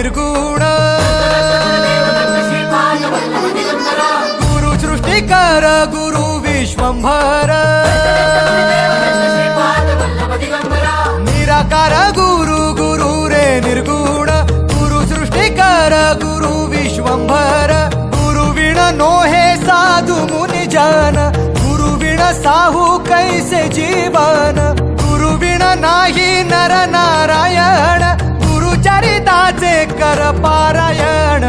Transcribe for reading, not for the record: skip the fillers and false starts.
निर्गुण गुरु सृष्टिकर गुरु विश्वंभर निराकार गुरु गुरु रे निर्गुण गुरु सृष्टिकर गुरु विश्वंभर गुरु विण नोहे साधु मुनि जन गुरु विण साहू कैसे जीवन गुरु विण नाही नर नारायण गुरु चरिताचे कर पारायण